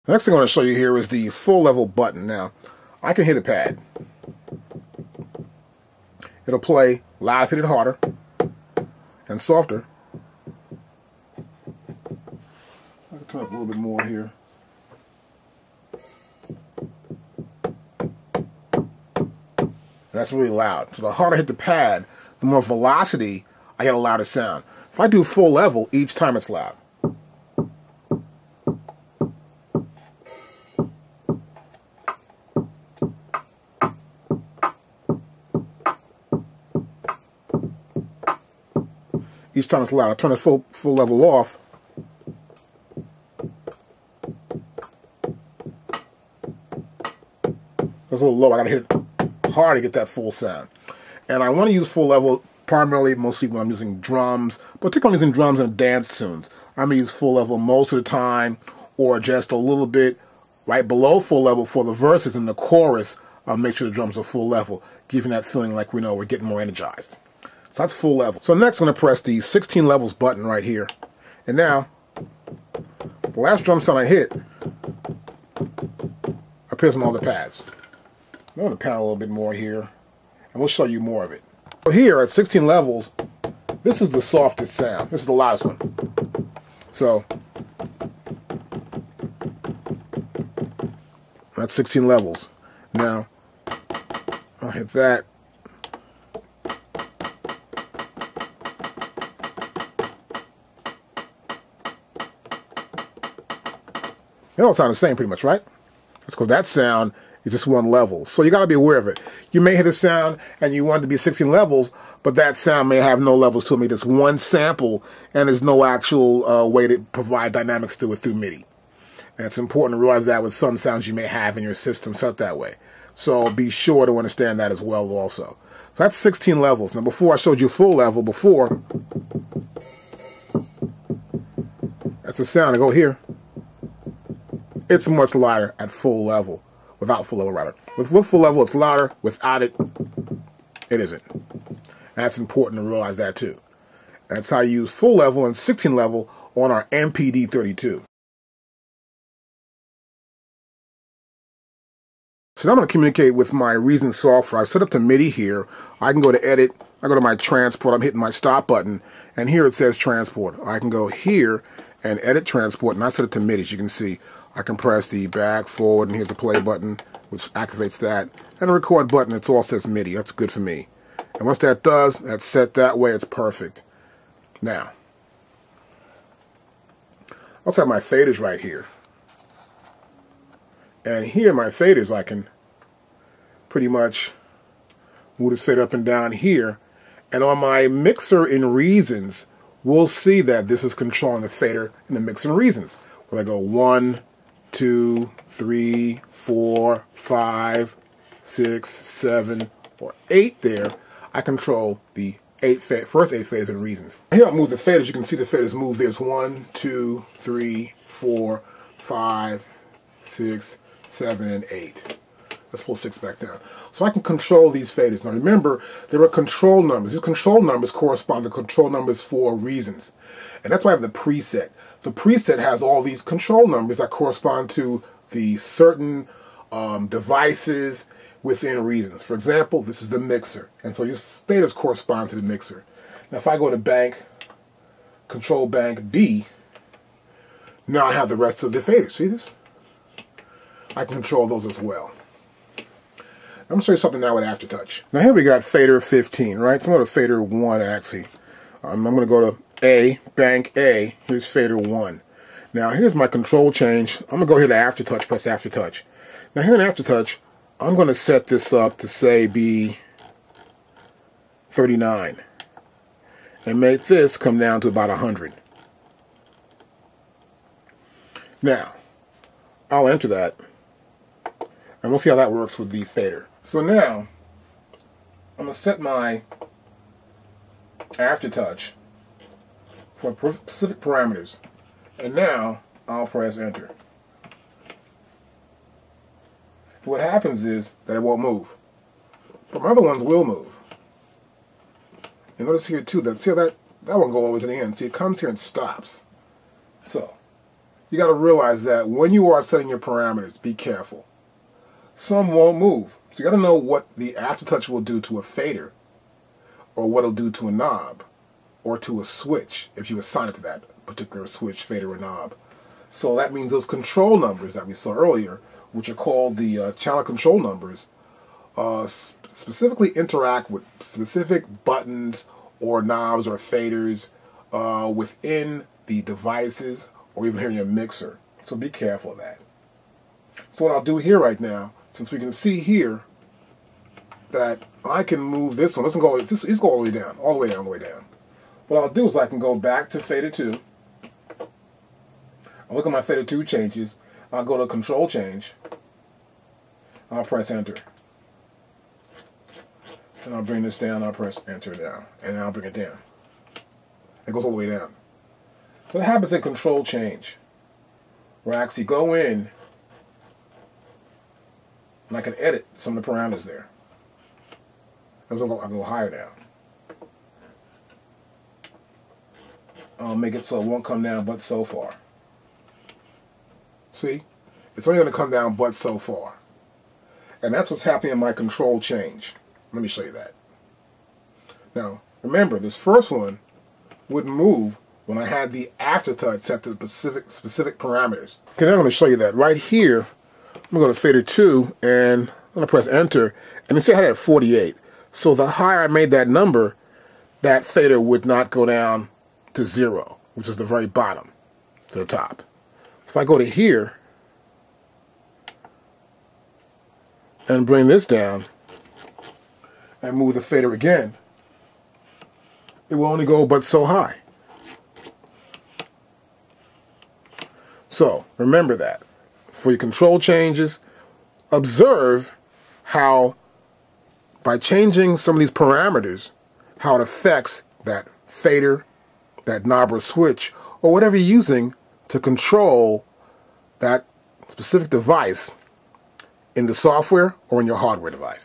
The next thing I want to show you here is the full level button. Now, I can hit a pad. It'll play loud if I hit it harder and softer. I can turn up a little bit more here. That's really loud. So the harder I hit the pad, the more velocity I get a louder sound. If I do full level, each time it's loud. Each time it's loud. I turn it full level off. It's a little low. I gotta hit it hard to get that full sound. And I want to use full level primarily, mostly when I'm using drums, particularly using drums and dance tunes. I'm gonna use full level most of the time, or just a little bit right below full level for the verses and the chorus. I'll make sure the drums are full level, giving that feeling like we know we're getting more energized. So that's full level. So next I'm going to press the 16 levels button right here. And now, the last drum sound I hit appears on all the pads. I'm going to pan a little bit more here, and we'll show you more of it. So here at 16 levels, this is the softest sound. This is the loudest one. So, that's 16 levels. Now, I'll hit that. They all sound the same pretty much, right? That's because that sound is just one level. So you got to be aware of it. You may hit a sound and you want it to be 16 levels, but that sound may have no levels to it. It's one sample and there's no actual way to provide dynamics to it through MIDI. And it's important to realize that with some sounds you may have in your system set that way. So be sure to understand that as well also. So that's 16 levels. Now before I showed you full level before, that's the sound. I go here. It's much louder at full level. Without full level, rather. With full level, it's louder. Without it, it isn't. And that's important to realize that too. And that's how you use full level and 16 level on our MPD32. So now I'm going to communicate with my Reason software. I've set up the MIDI here. I can go to Edit. I go to my Transport. I'm hitting my Stop button. And here it says Transport. I can go here and Edit Transport. And I set it to MIDI, as you can see. I can press the back, forward, and here's the play button, which activates that. And the record button, it all says MIDI. That's good for me. And once that does, that's set that way, it's perfect. Now, I also have my faders right here. And here, my faders, I can pretty much move this fader up and down here. And on my mixer in Reasons, we'll see that this is controlling the fader in the mixer in Reasons. Where I go 1, 2, 3, 4, 5, 6, 7, or 8 there, I control the first 8 faders in Reasons. Here I move the faders. You can see the faders move. There's 1, 2, 3, 4, 5, 6, 7, and 8. Let's pull 6 back down. So I can control these faders. Now remember, there are control numbers. These control numbers correspond to control numbers for Reasons. And that's why I have the preset. The preset has all these control numbers that correspond to the certain devices within Reasons. For example, this is the mixer. And so these faders correspond to the mixer. Now if I go to bank, control bank B, now I have the rest of the faders. See this? I can control those as well. I'm going to show you something now with Aftertouch. Now here we got fader 15, right? So I'm going to fader 1 actually. I'm going to go to A, bank A, here's fader 1. Now here's my control change. I'm going to go here to Aftertouch, press Aftertouch. Now here in Aftertouch, I'm going to set this up to say be 39. And make this come down to about 100. Now, I'll enter that. And we'll see how that works with the fader. So now, I'm going to set my Aftertouch for specific parameters. And now, I'll press enter. What happens is that it won't move. But my other ones will move. You notice here too, that see how that one go all the way to the end. See, it comes here and stops. So, you got to realize that when you are setting your parameters, be careful. Some won't move. So you got to know what the aftertouch will do to a fader, or what it'll do to a knob, or to a switch, if you assign it to that particular switch, fader, or knob. So that means those control numbers that we saw earlier, which are called the channel control numbers, specifically interact with specific buttons or knobs or faders within the devices or even here in your mixer. So be careful of that. So what I'll do here right now, since we can see here that I can move this one, let's go, it's go all the way down, all the way down, all the way down. What I'll do is I can go back to fader 2. I'll look at my fader 2 changes. I'll go to control change. I'll press enter. And I'll bring this down, I'll press enter down. And I'll bring it down. It goes all the way down. So that happens in control change, where I actually go in and I can edit some of the parameters there. I'll go higher now. I'll make it so it won't come down but so far. See? It's only going to come down but so far. And that's what's happening in my control change. Let me show you that. Now, remember, this first one wouldn't move when I had the aftertouch set to specific parameters. Okay, now I'm going to show you that. Right here, I'm going to go to fader 2, and I'm going to press enter, and you see I had it at 48. So the higher I made that number, that fader would not go down to 0, which is the very bottom to the top. So if I go to here and bring this down and move the fader again, it will only go but so high. So remember that. For your control changes, observe how by changing some of these parameters, how it affects that fader, that knob or switch, or whatever you're using to control that specific device in the software or in your hardware device.